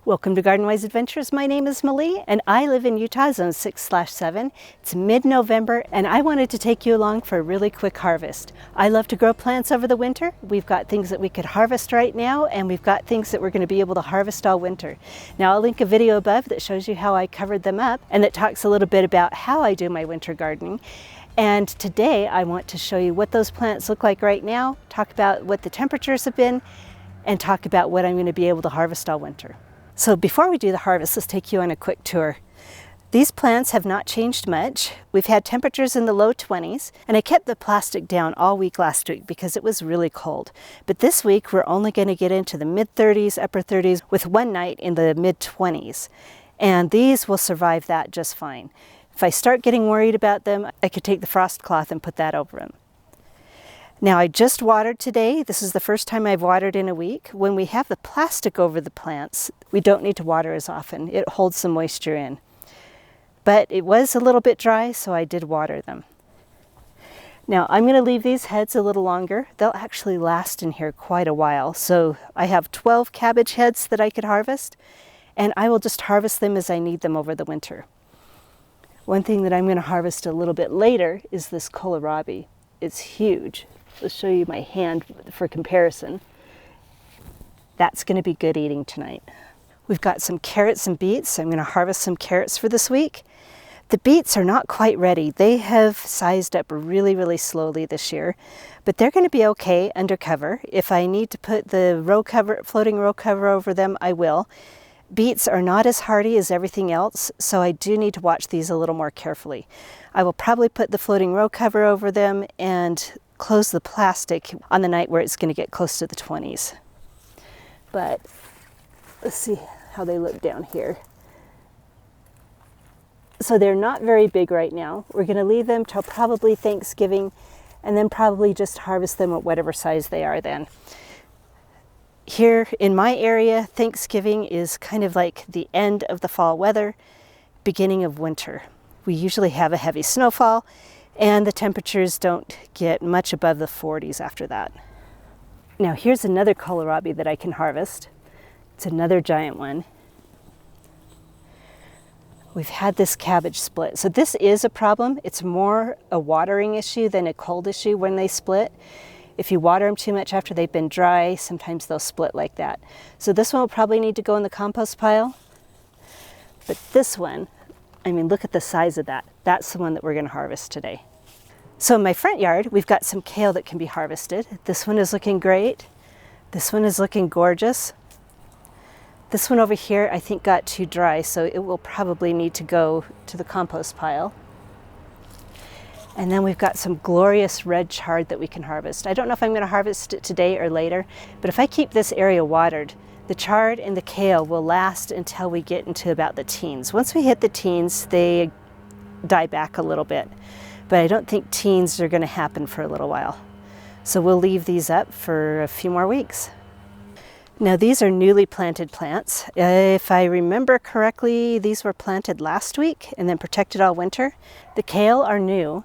Welcome to Garden Wise Adventures. My name is Malie and I live in Utah Zone 6/7. It's mid-November and I wanted to take you along for a really quick harvest. I love to grow plants over the winter. We've got things that we could harvest right now and we've got things that we're going to be able to harvest all winter. Now I'll link a video above that shows you how I covered them up and that talks a little bit about how I do my winter gardening. And today I want to show you what those plants look like right now, talk about what the temperatures have been, and talk about what I'm going to be able to harvest all winter. So before we do the harvest, let's take you on a quick tour. These plants have not changed much. We've had temperatures in the low 20s, and I kept the plastic down all week last week because it was really cold. But this week, we're only going to get into the mid 30s, upper 30s, with one night in the mid 20s. And these will survive that just fine. If I start getting worried about them, I could take the frost cloth and put that over them. Now I just watered today. This is the first time I've watered in a week. When we have the plastic over the plants, we don't need to water as often. It holds some moisture in. But it was a little bit dry, so I did water them. Now I'm going to leave these heads a little longer. They'll actually last in here quite a while. So I have 12 cabbage heads that I could harvest, and I will just harvest them as I need them over the winter. One thing that I'm going to harvest a little bit later is this kohlrabi. It's huge. Let's show you my hand for comparison. That's going to be good eating tonight. We've got some carrots and beets. I'm going to harvest some carrots for this week. The beets are not quite ready. They have sized up really, really slowly this year, but they're going to be okay under cover. If I need to put the row cover, floating row cover over them, I will. Beets are not as hardy as everything else, so I do need to watch these a little more carefully. I will probably put the floating row cover over them and close the plastic on the night where it's going to get close to the 20s. But let's see how they look down here. So they're not very big right now. We're going to leave them till probably Thanksgiving and then probably just harvest them at whatever size they are then. Here in my area, Thanksgiving is kind of like the end of the fall weather, beginning of winter. We usually have a heavy snowfall and the temperatures don't get much above the 40s after that. Now here's another kohlrabi that I can harvest. It's another giant one. We've had this cabbage split. So this is a problem. It's more a watering issue than a cold issue when they split. If you water them too much after they've been dry, sometimes they'll split like that. So this one will probably need to go in the compost pile. But this one, I mean, look at the size of that. That's the one that we're going to harvest today. So in my front yard, we've got some kale that can be harvested. This one is looking great. This one is looking gorgeous. This one over here, I think got too dry, so it will probably need to go to the compost pile. And then we've got some glorious red chard that we can harvest. I don't know if I'm going to harvest it today or later, but if I keep this area watered, the chard and the kale will last until we get into about the teens. Once we hit the teens, they die back a little bit. But I don't think teens are going to happen for a little while. So we'll leave these up for a few more weeks. Now these are newly planted plants. If I remember correctly, these were planted last week and then protected all winter. The kale are new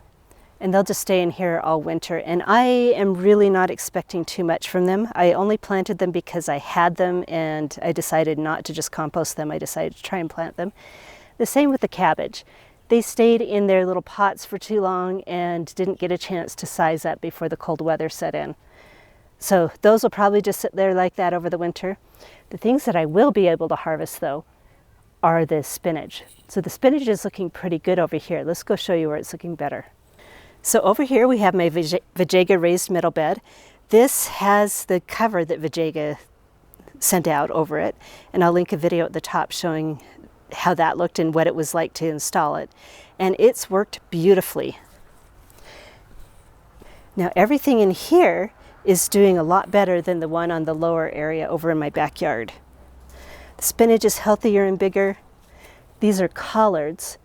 and they'll just stay in here all winter. And I am really not expecting too much from them. I only planted them because I had them and I decided not to just compost them. I decided to try and plant them. The same with the cabbage. They stayed in their little pots for too long and didn't get a chance to size up before the cold weather set in. So those will probably just sit there like that over the winter. The things that I will be able to harvest though are the spinach. So the spinach is looking pretty good over here. Let's go show you where it's looking better. So over here we have my Vijayga raised metal bed. This has the cover that Vijayga sent out over it, and I'll link a video at the top showing how that looked and what it was like to install it. And it's worked beautifully. Now everything in here is doing a lot better than the one on the lower area over in my backyard. The spinach is healthier and bigger. These are collards.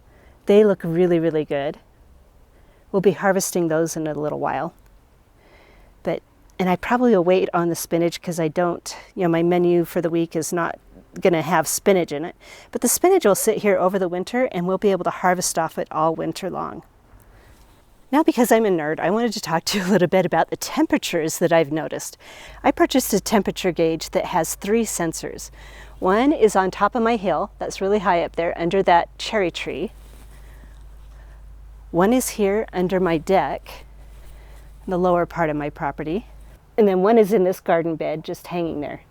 They look really, really good. We'll be harvesting those in a little while. And I probably will wait on the spinach because I don't, my menu for the week is not going to have spinach in it. But the spinach will sit here over the winter and we'll be able to harvest off it all winter long. Now, because I'm a nerd, I wanted to talk to you a little bit about the temperatures that I've noticed. I purchased a temperature gauge that has 3 sensors. One is on top of my hill, that's really high up there under that cherry tree. One is here under my deck, in the lower part of my property. And then one is in this garden bed, just hanging there.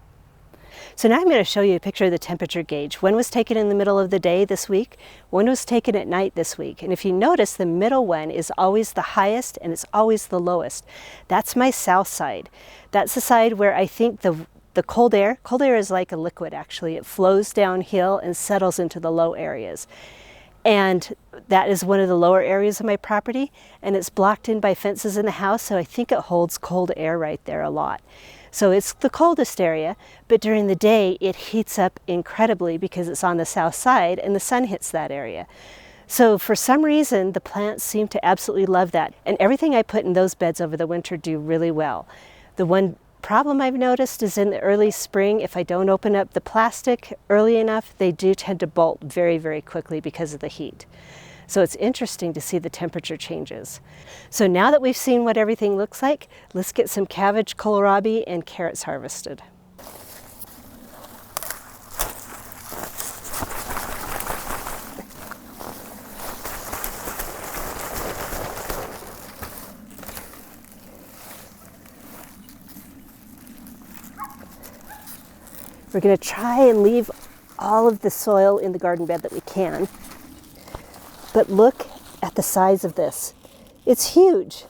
So now I'm going to show you a picture of the temperature gauge. One was taken in the middle of the day this week, one was taken at night this week. And if you notice, the middle one is always the highest and it's always the lowest. That's my south side. That's the side where I think the cold air is like a liquid actually. It flows downhill and settles into the low areas. And that is one of the lower areas of my property, and it's blocked in by fences in the house, so I think it holds cold air right there a lot. So it's the coldest area, but during the day it heats up incredibly because it's on the south side and the sun hits that area. So for some reason, the plants seem to absolutely love that, and everything I put in those beds over the winter do really well. The one problem I've noticed is in the early spring, if I don't open up the plastic early enough, they do tend to bolt very, very quickly because of the heat. So it's interesting to see the temperature changes. So now that we've seen what everything looks like, let's get some cabbage, kohlrabi, and carrots harvested. We're going to try and leave all of the soil in the garden bed that we can. But look at the size of this. It's huge.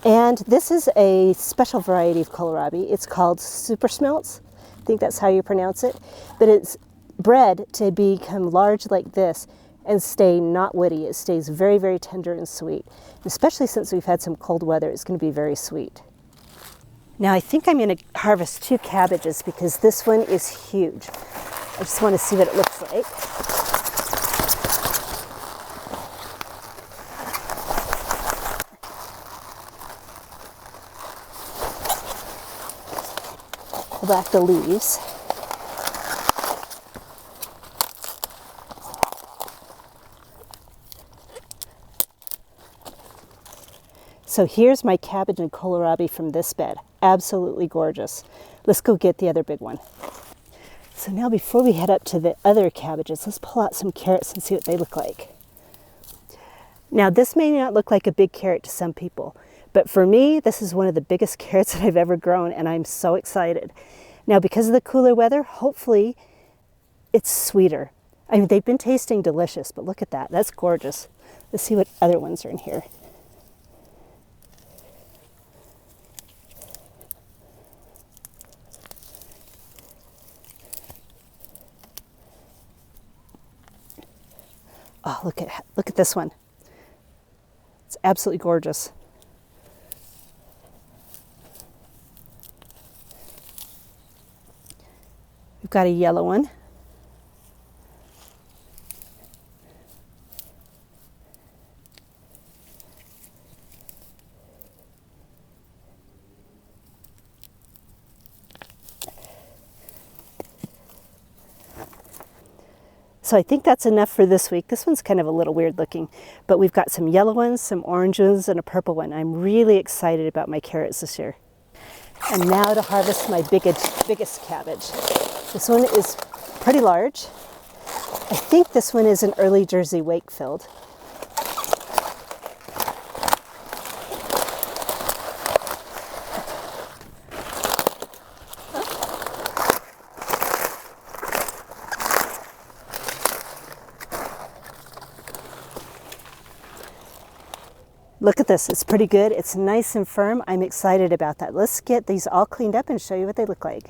And this is a special variety of kohlrabi. It's called super smelts. I think that's how you pronounce it. But it's bred to become large like this and stay not woody. It stays very, very tender and sweet. Especially since we've had some cold weather, it's going to be very sweet. Now I think I'm going to harvest 2 cabbages because this one is huge. I just want to see what it looks like. Pull back the leaves. So here's my cabbage and kohlrabi from this bed. Absolutely gorgeous. Let's go get the other big one. So now before we head up to the other cabbages, let's pull out some carrots and see what they look like. Now this may not look like a big carrot to some people, but for me, this is one of the biggest carrots that I've ever grown, and I'm so excited. Now because of the cooler weather, hopefully it's sweeter. I mean, they've been tasting delicious, but look at that. That's gorgeous. Let's see what other ones are in here. Oh, look at this one. It's absolutely gorgeous. We've got a yellow one. So I think that's enough for this week. This one's kind of a little weird looking, but we've got some yellow ones, some orange ones, and a purple one. I'm really excited about my carrots this year. And now to harvest my biggest cabbage. This one is pretty large. I think this one is an early Jersey Wakefield. Look at this, it's pretty good. It's nice and firm. I'm excited about that. Let's get these all cleaned up and show you what they look like.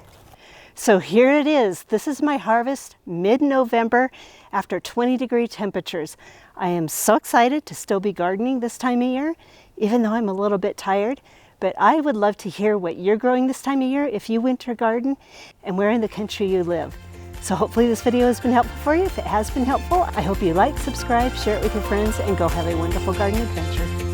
So here it is. This is my harvest mid-November after 20-degree temperatures. I am so excited to still be gardening this time of year, even though I'm a little bit tired. But I would love to hear what you're growing this time of year if you winter garden and where in the country you live. So hopefully this video has been helpful for you. If it has been helpful, I hope you like, subscribe, share it with your friends, and go have a wonderful garden adventure.